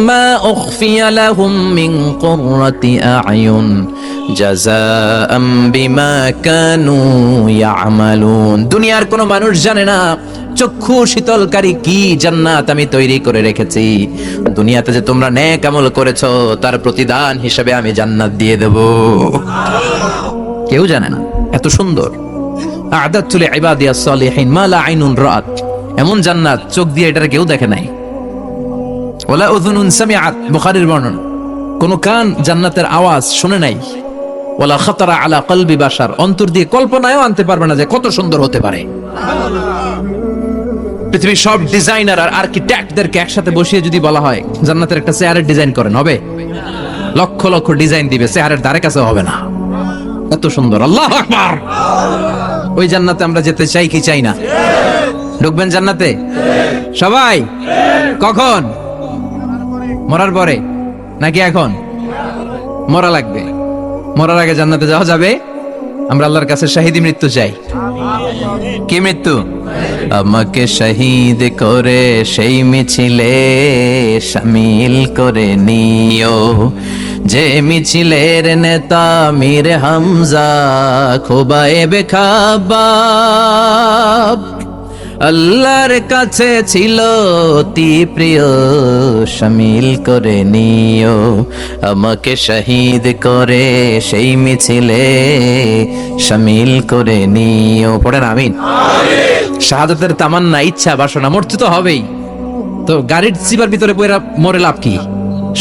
মা উখফিয়া লাহুম মিন কুররাতি আ'য়ুন জাযাআম বিমা কানু ইয়া'মালুন। দুনিয়ার কোনো মানুষ জানে না চক্ষু শীতলকারী কি জান্নাত আমি তৈরি করে রেখেছি। দুনিয়াতে যে তোমরা নেক আমল করেছো তার প্রতিদান হিসেবে আমি জান্নাত দিয়ে দেব। কেউ জানে না এত সুন্দর। আ'দাতু লিইবাদিয়াস সালিহিন মা লা আইনুন রাআত। এমন জান্নাত চোখ দিয়ে এটা কেউ দেখে নাই। ওয়ালা উযুনুন সামিআত, বুখারীর বর্ণনা। কোন কান জান্নাতের আওয়াজ শুনে নাই। ওয়ালা খাতারা আলা কলবি বাশার, অন্তর দিয়ে কল্পনায়ও আনতে পারবে না যে কত সুন্দর হতে পারে। পৃথিবীর সব ডিজাইনার আর আর্কিটেক্টদেরকে একসাথে বসিয়ে যদি বলা হয় জান্নাতের একটা চেয়ারের ডিজাইন করেন, হবে? লক্ষ লক্ষ ডিজাইন দিবে, চেয়ারের ধারে কাছে হবে না। এত সুন্দর। আল্লাহু আকবার। ওই জান্নাতে আমরা যেতে চাই কি চাই না? ঢুকবেন জান্নাতে সবাই? কখন? মরার পরে নাকি এখন? মরা লাগবে। মরার আগে জান্নাতে যাওয়া যাবে? আমরা আল্লাহর কাছে শাহিদি মৃত্যু চাই। কি মৃত্যু? আমাকে শহীদ করে সেই মিছিলে শামিল করে নিও, যে মিছিলের নেতা মীর হামজা খোবায়েবে খাব্বাব। আল্লাহর কাছে ছিল অতি প্রিয়, শামিল করে নিও আমাকে শহীদ করে সেই মিছিলে শামিল করে নিও। পড়েন আমিন। শাহাদাতের তামান্না, ইচ্ছা, বাসনা, মরতে তো হবেই। তো গাড়ির চিপার ভিতরে পয়রা মরে লাভ কি?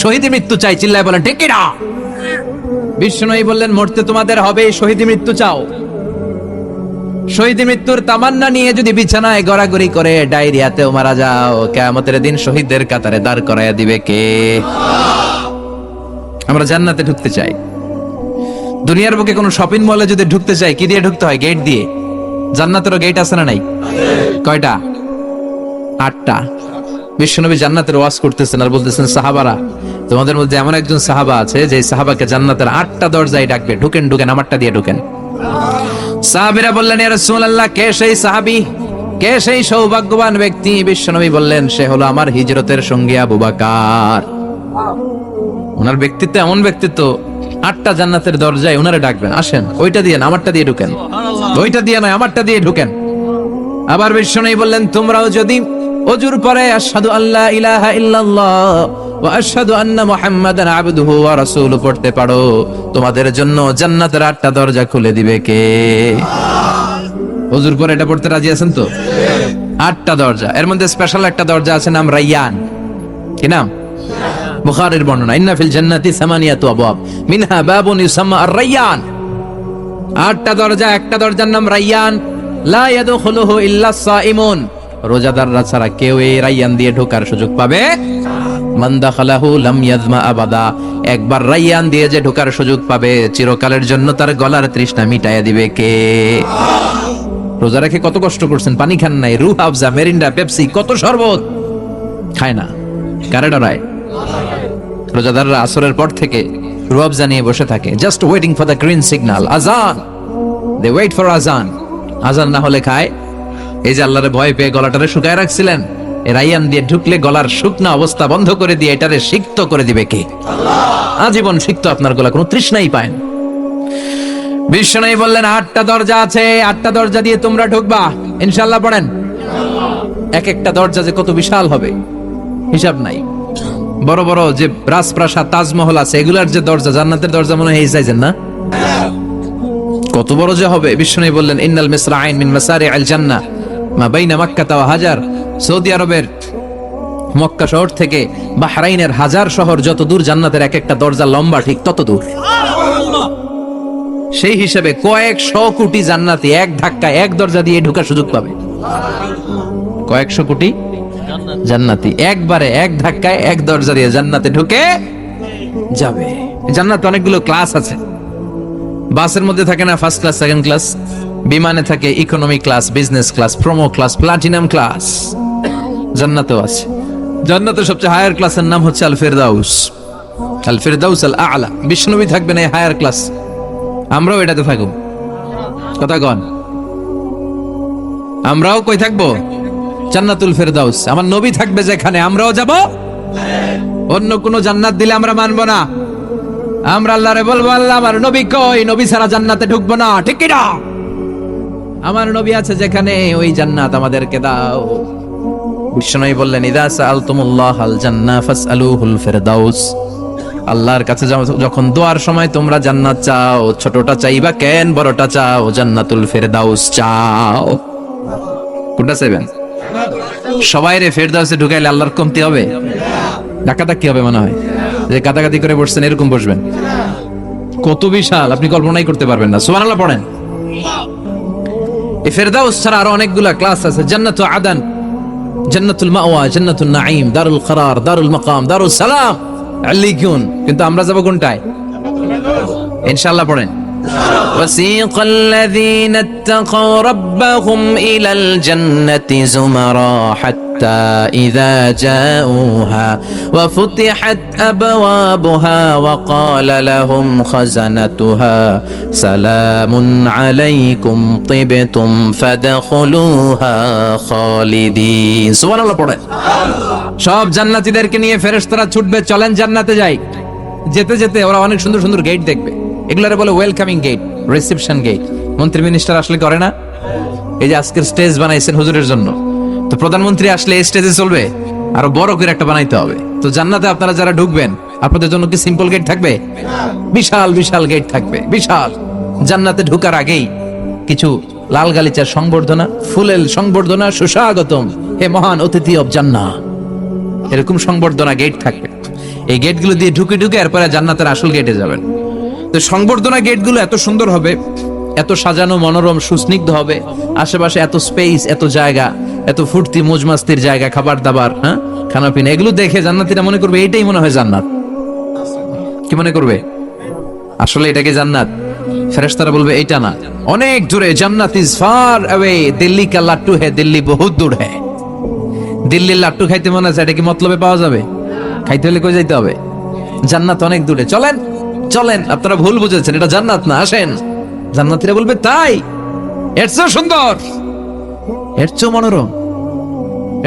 শহীদ মৃত্যু চাই, চিল্লায় বলেন ঠিক কিনা? বিষ্ণুই বললেন মরতে তোমাদের হবে, শহীদ মৃত্যু চাও। শহীদ মৃত্যুর তামান্না নিয়ে যদি বিছানায় গড়াগড়ি করে ডায়রিয়াতেও মারা যাও, কিয়ামতের দিন শহীদদের কাতারে দাঁড় করাইয়া দিবে কে? আমরা জান্নাতে ঢুকতে চাই। দুনিয়ার বুকে কোনো শপিং মলে যদি ঢুকতে চাই কি দিয়ে ঢুকতে হয়? গেট দিয়ে। জান্নাতেরও গেট আছে না নাই? কয়টা? 8টা। বিশ্বনবী জান্নাতের ওয়াজ করতেছেন আর বলতেছেন সাহাবারা, তোমাদের মধ্যে এমন একজন সাহাবা আছে যে সাহাবাকে জান্নাতের 8টা দরজায় ডাকবে, ঢুকেন ঢুকেন, আমারটা দিয়ে ঢুকেন। সাহাবীরা বললেন ইয়া রাসূলুল্লাহ, কে সেই সাহাবী, কে সেই সৌভাগ্যবান ব্যক্তি? বিশ্বনবী বললেন সে হলো আমার হিজরতের সঙ্গী আবু বকর। ওনার ব্যক্তিত্ব এমন ব্যক্তিত্ব, 8টা জান্নাতের দরজায় ওনারে ডাকবেন, আসেন ওইটা দিয়ে না আমারটা দিয়ে ঢুকেন, ওইটা দিয়ে নয় আমারটা দিয়ে ঢুকেন। আবার বিশ্বনবী বললেন তোমরাও যদি ওযুর পরে আশহাদু আল্লা ইলাহা ইল্লাল্লাহ ওয়া আশহাদু আন্না মুহাম্মাদান আবদুহু ওয়া রাসূলুহু পড়তে পারো, তোমাদের জন্য জান্নাতের 8টা দরজা খুলে দিবে কে? ওযুর পরে এটা পড়তে রাজি আছেন তো? 8টা দরজা, এর মধ্যে স্পেশাল একটা দরজা আছে, নাম রায়্যান। কি নাম? বুখারীর বর্ণনা, ইন্না ফিল জান্নাতি সামানিয়াতু আবওয়াব মিনহা বাবুন ইউসাম্মা আর-রায়্যান। 8টা দরজা, একটা দরজার নাম রায়্যান। লা ইয়াদখুলুহু ইল্লা সাইমুন, রোজাদাররা ছাড়া কেউ এই রায়্যান দিয়ে ঢোকার সুযোগ পাবে। মান দাখালাহু লাম ইয়াজমা আবাদা, একবার রায়্যান দিয়ে যে ঢোকার সুযোগ পাবে চিরকালের জন্য তার গলার তৃষ্ণা মিটাইয়া দিবে কে? রোজা রেখে কত কষ্ট করছেন, পানি খান নাই, রুহ আফজা, মেরিন্ডা, পেপসি, কত শরবত খায় না, কারে ডরায়? রোজাদাররা আসরের পর থেকে রুয়াব জানিয়ে বসে থাকে, just waiting for the green signal, আজান। দে ওয়েট ফর আজান। আজান না হলে খায়। এই যে আল্লাহরে ভয় পেয়ে গলাটারে শুকায় রাখছিলেন, এর আইয়ান দিয়ে ঢুকলে গলার শুকনা অবস্থা বন্ধ করে দিয়ে এটারে সিক্ত করে দিবে কে? আজীবন সিক্ত আপনার গলা, কোনো তৃষ্ণাই পায় না। বিশ্বনবী বললেন 8টা দরজা আছে, 8টা দরজা দিয়ে তোমরা ঢুকবা ইনশাআল্লাহ। পড়েন। এক একটা দরজা যে কত বিশাল হবে হিসাব নাই। বড় বড় যে রাজপ্রাসাদ, তাজমহল আছে, এগুলার যে দরজা, জান্নাতের দরজা মনে হয় এই চাইছেন না? কত বড় যে হবে। বিশ্বনবী বললেন ইন্নাল মিসরাইন মিন মাসারিআল জান্নাহ মা বাইনা মাক্কা ওয়া হাজার। সৌদি আরবের মক্কা শহর থেকে বাহরাইনের হাজার শহর যত দূর, জান্নাতের এক একটা দরজা লম্বা ঠিক তত দূর। সেই হিসেবে কয়েকশো কোটি জান্নাতি এক ধাক্কায় এক দরজা দিয়ে ঢোকার সুযোগ পাবে। কয়েকশো কোটি জান্নাতি একবারে এক ধাক্কায় এক দরজা দিয়ে জান্নাতে ঢুকে যাবে। জান্নাতে অনেকগুলো ক্লাস আছে। বাসের মধ্যে থাকে না ফার্স্ট ক্লাস, সেকেন্ড ক্লাস? বিমানে থাকে economy class, business class, promo class, platinum class. জান্নাতেও আছে। জান্নাতের সবচেয়ে হায়ার ক্লাসের নাম হচ্ছে আল ফিরদাউস। আল ফিরদাউস আল আ'লা। বিষ্ণুবী থাকবেন এই হায়ার ক্লাস, আমরাও এটাতে থাকব। কথা কন, আমরাও কই থাকবো? জান্নাতুল ফিরদাউস। আমার নবী থাকবে যেখানে, আমরাও যাব। অন্য কোন জান্নাত দিলে আমরা মানবো না। আমরা আল্লাহরে বলবো, আল্লাহ আমার নবী কই? নবী ছাড়া জান্নাতে ঢুকবো না, ঠিক কি না? আমার নবী আছে যেখানে, ওই জান্নাত আমাদেরকে দাও। বিষ্ণুই বললেন ইদা সাআলতুমুল্লাহ আল জান্নাহ ফাসআলুহুল ফিরদাউস। আল্লাহর কাছে যখন দোয়ার সময় তোমরা জান্নাত চাও, ছোটটা চাইবা কেন, বড়টা চাও, জান্নাতুল ফিরদাউস চাও। কোনটা চাইবেন? সবাই রে ফিরদাউসে ঢুকাইলে আল্লাহর কমতি হবে? ডাকাডাকি হবে মনে হয়, যে কাটাকাটি করে বসছেন এরকম বসবেন। কত বিশাল আপনি কল্পনাই করতে পারবেন না। সুবহানাল্লাহ পড়েন। এই ফিরদাউস ছাড়া আরো অনেকগুলা ক্লাস আছে। জান্নাতুল আদন, জান্নাতুল মাওয়া, জান্নাতুল নাঈম, দারুল করার, দারুল মাকাম, দারুল সালাম, আল্লিকুন। কিন্তু আমরা যাব কোনটায়? ইনশাআল্লাহ পড়েন। وسيق الذين اتقوا ربهم إلى الجنة زمرا حتى إذا جاءوها وفتحت أبوابها وقال لهم خزنتها سلام عليكم طبتم فادخلوها خالدين। سبحان الله পড়ে। সব জান্নাতীদেরকে নিয়ে ফেরেশতারা ছুটবে, চলেন জান্নাতে যাই। যেতে যেতে ওরা অনেক সুন্দর সুন্দর গেট দেখবে। এগুলারে বলে ওয়েলকামিং গেট, রিসেপশন গেট। মন্ত্রী মিনিস্টার আসলে করে না? এই যে আজকের স্টেজ বানাইছেন হুজুরের জন্য, তো প্রধানমন্ত্রী আসলে এই স্টেজে চলবে, আরো বড় করে একটা বানাইতে হবে। তো জান্নাতে আপনারা যারা ঢুকবেন, আপনাদের জন্য কি সিম্পল গেট থাকবে? বিশাল বিশাল গেট থাকবে, বিশাল। জান্নাতে ঢোকার আগেই কিছু লাল গালিচার সংবর্ধনা, ফুলের সংবর্ধনা, সুস্বাগতম হে মহান অতিথি অব জান্নাহ, এরকম সংবর্ধনা গেট থাকবে। এই গেটগুলো দিয়ে ঢুকে ঢুকে এরপরে জান্নাতের আসল গেটে যাবেন। তো সংবর্ধনা গেটগুলো এত সুন্দর হবে, এত সাজানো, মনোরম, সুস্নিগ্ধ হবে। আশেপাশে এত স্পেস, এত জায়গা, এত ফুর্তি মজমাস্তির জায়গা, খাবার দাবার, হ্যাঁ, খানা পিনা, এগুলো দেখে জান্নাতীরা মনে করবে এটাই মনে হয় জান্নাত। কি মনে করবে? আসলে এটাকে জান্নাত? ফেরেশতারা বলবে এইটা না, অনেক দূরে। জান্নাত ইজ ফার অ্যাওয়ে, দিল্লি কা লাট্টু হ্যায়, দিল্লি বহুত দূর হ্যায়। দিল্লির লাট্টু খাইতে মনে আছে, এটা কি মতলবে পাওয়া যাবে? খাইতে হলে কই যাইতে হবে? জান্নাত অনেক দূরে, চলেন চলেন। আপনারা ভুল বুঝেছেন, এটা জান্নাত না, আসেন। জান্নাতীরা বলবে তাই? এর চেয়ে সুন্দর, এর চেয়ে মনোরম,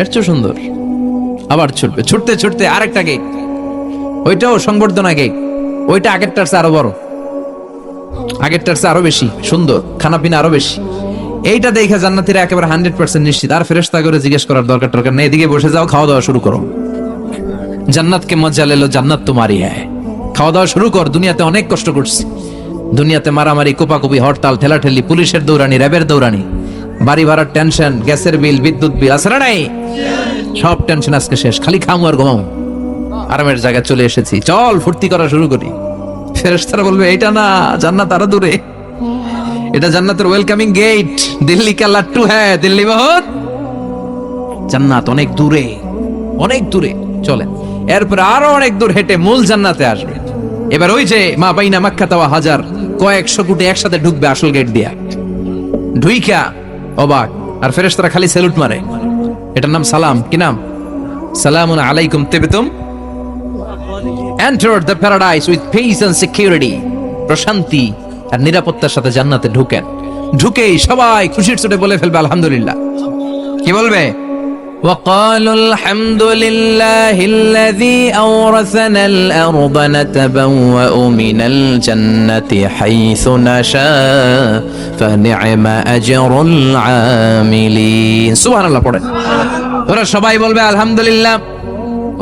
এর চেয়ে সুন্দর। আবার ছুটবে, ছুটতে ছুটতে আরেকটা গেট, ওইটাও সংবর্ধনা গেট। ওইটা আগেরটার চেয়ে আরো বড়, আগেরটার চেয়ে আরো বেশি সুন্দর, খানা পিনা আরো বেশি। এইটা দেখে জান্নাতীরা একেবারে 100% নিশ্চিত। আর ফেরেশতা করে জিজ্ঞেস করার দরকার নেই, এদিকে বসে যাও, খাওয়া দাওয়া শুরু করো। জান্নাত কে মজা লেলো, জান্নাত তোমারই হ্যায়। খাওয়া দাওয়া শুরু কর, দুনিয়াতে অনেক কষ্ট করছি। দুনিয়াতে মারামারি, কোপাকুপি, হরতাল, ঠেলাঠেলি, পুলিশের দৌড়ানি, র্যাবের দৌড়ানি, বাড়ি ভাড়ার টেনশন, গ্যাসের বিল, বিদ্যুৎ বিল, আছে না নাই? সব টেনশন আজকে শেষ, খালি খামু আর ঘুমাও। আরামের জায়গায় চলে এসেছি, চল ফুর্তি করা শুরু করি। ফেরেশতারা বলবে এইটা না, জান্নাত আরো দূরে। এটা জান্নাতের ওয়েলকামিং গেট। দিল্লি কা লাট্টু হ্যায়, দিল্লি বহুত, জান্নাত অনেক দূরে, অনেক দূরে। চলেন এরপর আরো অনেক দূর হেঁটে মূল জান্নাতে আসবে। এবার ওই যে মা বাইনা মাক্কা ওয়া হাজার, কয়েকশো কোটি একসাথে ঢুকবে আসল গেট দিয়া। ঢুইকা অবাক, আর ফেরেশতারা খালি স্যালুট মারে। এটার নাম সালাম। কি নাম? সালামুন আলাইকুম তিবতুম enter the paradise with peace and security, প্রশান্তি আর নিরাপত্তার সাথে জান্নাতে ঢুকেন। ঢুকেই সবাই খুশির চোটে বলে ফেলবে আলহামদুলিল্লাহ। কি বলবে? وقالوا الحمد لله الذي أورثنا الأرض نتبوأ من الجنة حيث نشاء فنعم أجر العاملين। সুবহান আল্লাহ পড়েন। ওরা সবাই বলবে আলহামদুলিল্লাহ,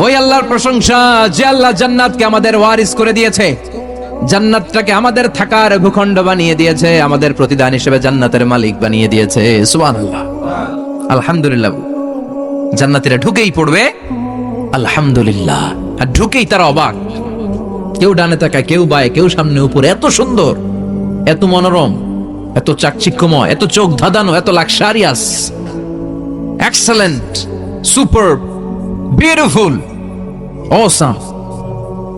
ওই আল্লাহর প্রশংসা যে আল্লাহ জান্নাতকে আমাদের ওয়ারিস করে দিয়েছে, জান্নাতটাকে আমাদের থাকার ভূখণ্ড বানিয়ে দিয়েছে, আমাদের প্রতিদান হিসেবে জান্নাতের মালিক বানিয়ে দিয়েছে। সুবহানাল্লাহ, আলহামদুলিল্লাহ। জান্নাতীরা ঢুকেই পড়বে আলহামদুলিল্লাহ, আর ঢুকেই তারা অবাক। কেউ ডানে তাকায়, কেউ বায়ে, কেউ সামনে উপরে। এত সুন্দর, এত মনোরম, এত চাকচিক্যময়, এত চোখ ধাঁধানো, এত luxurious, excellent, superb, beautiful, awesome,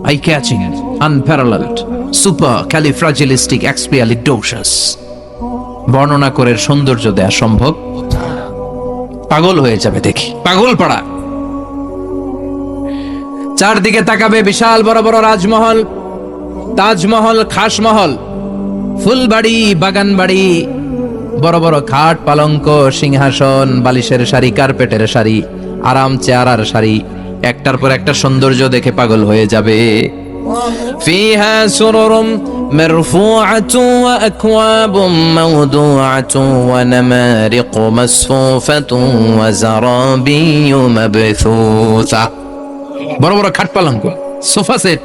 eye catching, unparalleled, supercalifragilisticexpialidocious. বর্ণনা করে সৌন্দর্য দেয়া সম্ভব? পাগল হয়ে যাবে দেখি, পাগল পাড়া। চারদিকে তাকাবে, বিশাল বড় বড় রাজমহল, তাজমহল, খাসমহল, ফুলবাড়ি, বাগান বাড়ি, বড় বড় খাট, পালঙ্ক, সিংহাসন, বালিশের সারি, কার্পেটের সারি, আরাম চেয়ারার সারি, একটার পর একটা সৌন্দর্য দেখে পাগল হয়ে যাবে। ফিহা সুরুরুম মারফুআতুন ওয়া আকওয়াবুম মাওদুআতুন ওয়া নামারিকু মাসফুফাতুন ওয়া যারাবিয়্যু মাবথুসা। বড় বড় খাট পালঙ্ক, সোফা সেট,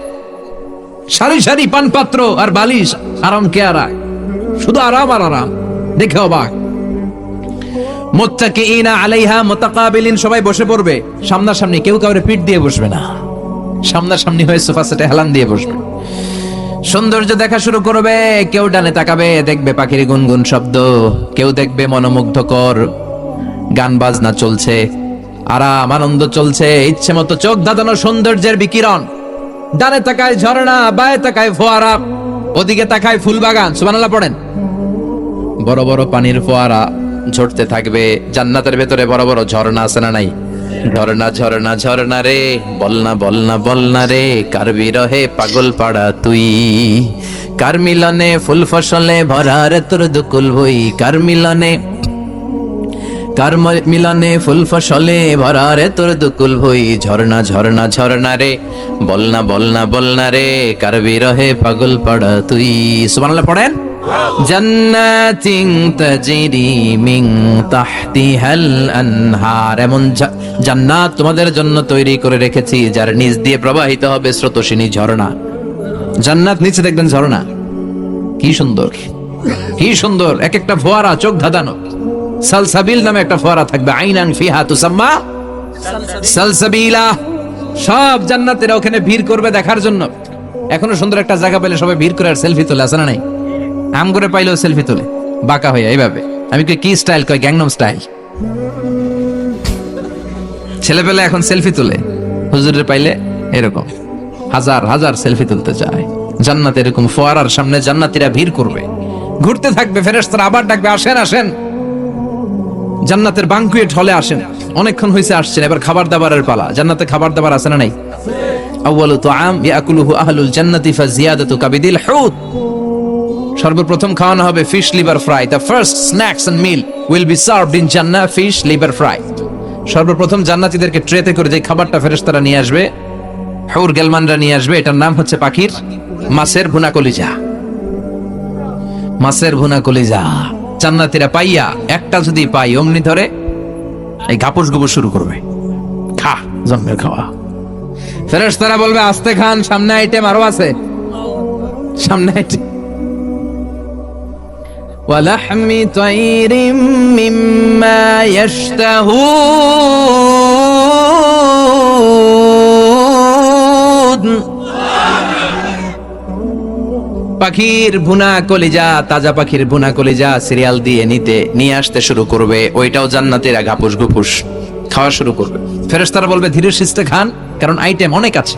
সারি সারি পানপাত্র আর বালিশ, আরাম কেয়ারা, শুধু আরাম আর আরাম, দেখে অবাক। মুত্তাকিইনা আলাইহা মুতাকাবিলিন, সবাই বসে পড়বে সামনাসামনি, কেউ কাউরে পিঠ দিয়ে বসবে না, সামনাসামনি হয়ে সোফা সেটে হেলান দিয়ে বসবে। সৌন্দর্য দেখা শুরু করবে, কেউ ডানে তাকাবে, দেখবে পাখির গুনগুন শব্দ, কেউ দেখবে মনোমুগ্ধকর গান বাজনা চলছে, আরাম আনন্দ চলছে, ইচ্ছে মতো চোখ ধাঁধানো সৌন্দর্যের বিকিরণ। ডানে তাকায় ঝর্ণা, বায়ে তাকায় ফোয়ারা, ওদিকে তাকায় ফুলবাগান। সুবহানাল্লাহ পড়েন। বড় বড় পানির ফোয়ারা ঝরতে থাকবে। জান্নাতের ভেতরে বড় বড় ঝর্ণা আছে না নাই? ঝর্ণা ঝর্ণা ঝর্ণা রে, বলনা বলনা বলনা রে, কার বিরহে পাগল পাড়া তুই, কার মিলনে ফুল ফসলে ভরা রে তোর দুকুল বই, কার মিলনে ফুল ফসলে ভরা রে তোর দুকুল ভই, ঝর্ণা ঝর্ণা ঝর্ণা রে, বলনা বলনা বলনা রে, কার বিরহে পাগল পাড়া তুই। সুবহানাল্লাহ পড়েন। জান্নাতিন তাজরি মিন তাহতিহাল আনহার, এমন জান্নাত তোমাদের জন্য তৈরি করে রেখেছি যার নিচ দিয়ে প্রবাহিত হবে স্রোতস্বিনী ঝর্ণা। জান্নাত, নিচে দেখবেন ঝর্ণা, কি সুন্দর, কি সুন্দর, এক একটা ফোয়ারা চোখ ধাঁধানো। সালসাবিল নামে একটা ফোয়ারা থাকবে, আইনান ফিহা তুসাম্মা সালসাবিলা। সব জান্নাতীরা ওখানে ভিড় করবে দেখার জন্য। এখনো সুন্দর একটা জায়গা পেলে সবাই ভিড় করে আর সেলফি তোলে, আছে না নাই? আম করে পাইলেও সেলফি তোলে, বাঁকা হয়ে এইভাবে। আমি কি স্টাইল কই? Gangnam style. ছেলে পেলে এখন সেলফি তোলে, হুজুরের পাইলে এরকম হাজার হাজার সেলফি তুলতে যায়। জান্নাতে এরকম ফোয়ারার সামনে জান্নাতীরা ভিড় করবে, ঘুরতে থাকবে। ফেরেশতারা আবার ডাকবে, আসেন আসেন, জান্নাতের বানকুয়েট হলে আসেন, অনেকক্ষণ হয়েছে আসছেন, এবার খাবার দাবারের পালা। জান্নাতে খাবার দাবার আছে না নাই? আউয়ালু তুআম ইয়াকুলুহু আহলুল জান্নাতি ফাজিয়াদাতু কাবিদিল হুত। সর্বপ্রথম খাওয়ানো হবে fish liver fry. The first snacks and meal will be served in জান্নাহ ফিশ লিভার ফ্রাই। সর্বপ্রথম জান্নাতীদেরকে ট্রেতে করে যে খাবারটা ফেরেশতারা নিয়ে আসবে, হুর গেলমানরা নিয়ে আসবে, এটার নাম হচ্ছে পাখির মাছের ভুনা কলিজা। মাছের ভুনা কলিজা জান্নাতীরা পাইয়া একটা যদি পাই অমনি ধরে এই ঘাপুস গুপুস শুরু করবে, খা জন্মের খাওয়া। ফেরেশতারা বলবে আস্তে খান, সামনে আইটেম আরো আছে, সামনে আইটেম। ওয়ালাহমি তাইরিম মিম্মা ইয়াশতাহুন, পাখির ভুনা কলিজা, তাজা পাখির ভুনা কলিজা সিরিয়াল দিয়ে নিয়ে আসতে শুরু করবে। ওইটাও জান্নাতীরা ঘাপুস গুপুস খাওয়া শুরু করবে। ফেরেশতারা বলবে ধীরে সুস্থে খান, কারণ আইটেম অনেক আছে।